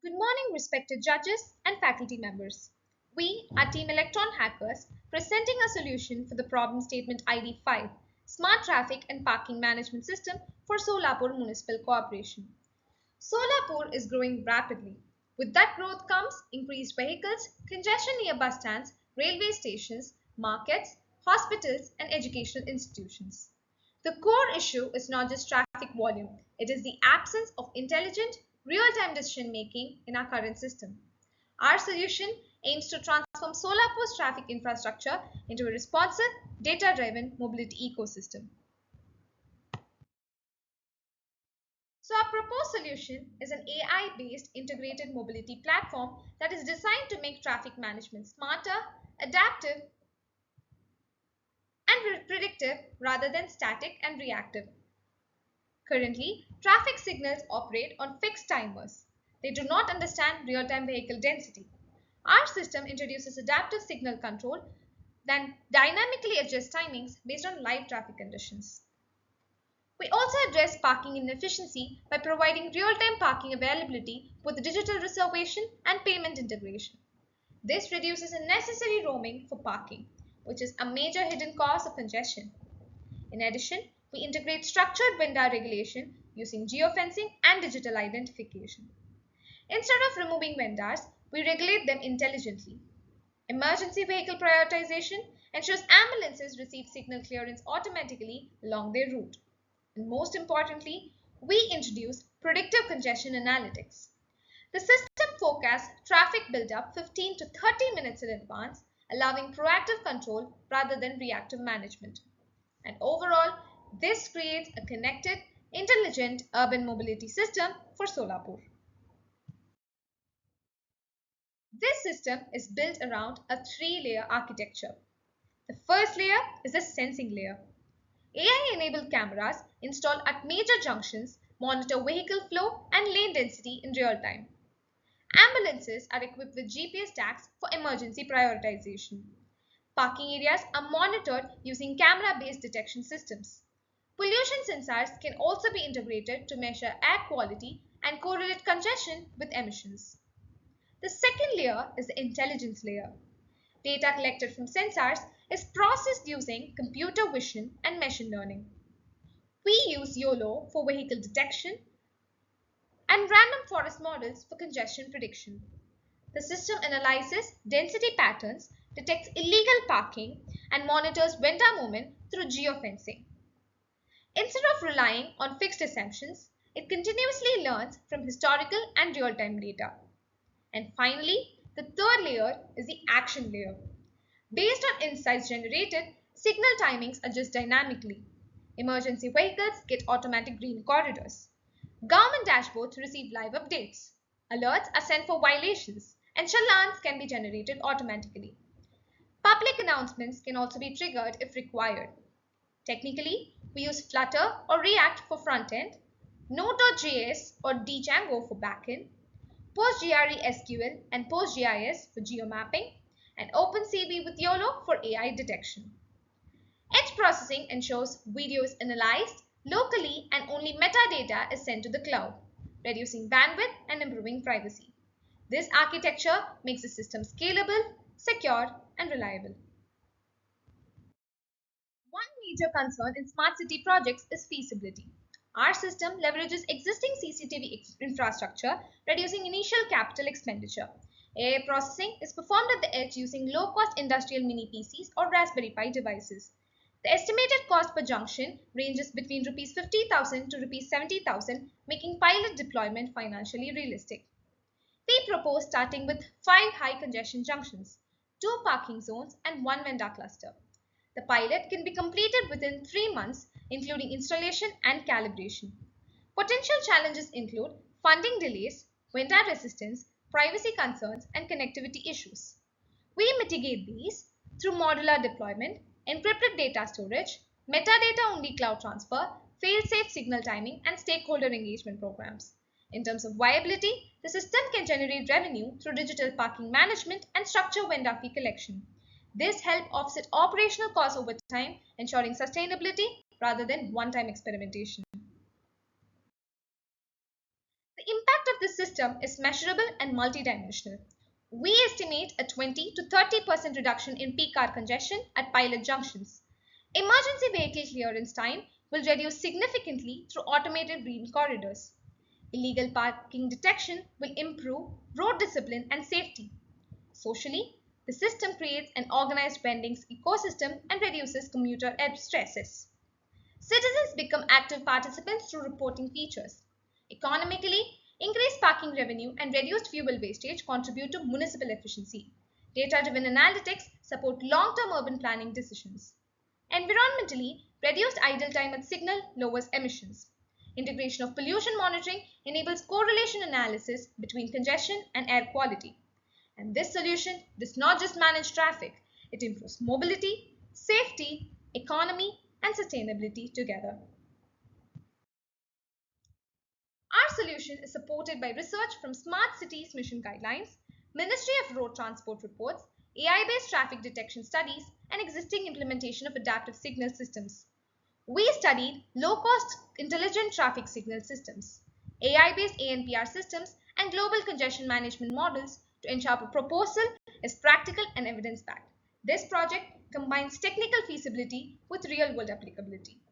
Good morning, respected judges and faculty members. We are Team Electron Hackers presenting a solution for the problem statement ID 5 Smart Traffic and Parking Management System for Solapur Municipal Corporation. Solapur is growing rapidly. With that growth comes increased vehicles, congestion near bus stands, railway stations, markets, hospitals, and educational institutions. The core issue is not just traffic volume, it is the absence of intelligent, real time decision making in our current system. Our solution aims to transform Solapur's traffic infrastructure into a responsive, data driven mobility ecosystem. So, our proposed solution is an AI based integrated mobility platform that is designed to make traffic management smarter, adaptive, and predictive rather than static and reactive. Currently, traffic signals operate on fixed timers. They do not understand real time vehicle density. Our system introduces adaptive signal control that dynamically adjusts timings based on live traffic conditions. We also address parking inefficiency by providing real time parking availability with digital reservation and payment integration. This reduces unnecessary roaming for parking, which is a major hidden cause of congestion. In addition, we integrate structured vendor regulation using geofencing and digital identification. Instead of removing vendors, we regulate them intelligently. Emergency vehicle prioritization ensures ambulances receive signal clearance automatically along their route. And most importantly, we introduce predictive congestion analytics. The system forecasts traffic buildup 15 to 30 minutes in advance, allowing proactive control rather than reactive management. And overall, this creates a connected, intelligent urban mobility system for Solapur. This system is built around a three-layer architecture. The first layer is the sensing layer. AI-enabled cameras installed at major junctions monitor vehicle flow and lane density in real time. Ambulances are equipped with GPS tags for emergency prioritization. Parking areas are monitored using camera-based detection systems. Pollution sensors can also be integrated to measure air quality and correlate congestion with emissions. The second layer is the intelligence layer. Data collected from sensors is processed using computer vision and machine learning. We use YOLO for vehicle detection and random forest models for congestion prediction. The system analyzes density patterns, detects illegal parking, and monitors vendor movement through geofencing. Instead of relying on fixed assumptions, it continuously learns from historical and real time data. And finally, the third layer is the action layer. Based on insights generated, signal timings adjust dynamically. Emergency vehicles get automatic green corridors. Government dashboards receive live updates. Alerts are sent for violations, and challans can be generated automatically. Public announcements can also be triggered if required. Technically, we use Flutter or React for front-end, Node.js or Django for backend, PostGRE SQL and PostGIS for geomapping, and OpenCV with YOLO for AI detection. Edge processing ensures video is analyzed locally and only metadata is sent to the cloud, reducing bandwidth and improving privacy. This architecture makes the system scalable, secure, and reliable. One major concern in smart city projects is feasibility. Our system leverages existing CCTV infrastructure, reducing initial capital expenditure. AI processing is performed at the edge using low cost industrial mini PCs or Raspberry Pi devices. The estimated cost per junction ranges between Rs 50,000 to Rs 70,000, making pilot deployment financially realistic. We propose starting with 5 high congestion junctions, 2 parking zones, and 1 vendor cluster. The pilot can be completed within 3 months, including installation and calibration. Potential challenges include funding delays, vendor resistance, privacy concerns, and connectivity issues. We mitigate these through modular deployment, encrypted data storage, metadata only cloud transfer, fail safe signal timing, and stakeholder engagement programs. In terms of viability, the system can generate revenue through digital parking management and structured vendor fee collection. This helps offset operational costs over time, ensuring sustainability rather than one time experimentation. The impact of this system is measurable and multidimensional. We estimate a 20 to 30% reduction in peak hour congestion at pilot junctions. Emergency vehicle clearance time will reduce significantly through automated green corridors. Illegal parking detection will improve road discipline and safety. Socially, the system creates an organized vending ecosystem and reduces commuter stresses. Citizens become active participants through reporting features. Economically, increased parking revenue and reduced fuel wastage contribute to municipal efficiency. Data driven analytics support long term urban planning decisions. Environmentally, reduced idle time at signal lowers emissions. Integration of pollution monitoring enables correlation analysis between congestion and air quality. And this solution does not just manage traffic, it improves mobility, safety, economy, and sustainability together. Our solution is supported by research from Smart Cities Mission Guidelines, Ministry of Road Transport reports, AI-based traffic detection studies, and existing implementation of adaptive signal systems. We studied low-cost intelligent traffic signal systems, AI-based ANPR systems, and global congestion management models to ensure the proposal is practical and evidence-backed. This project combines technical feasibility with real-world applicability.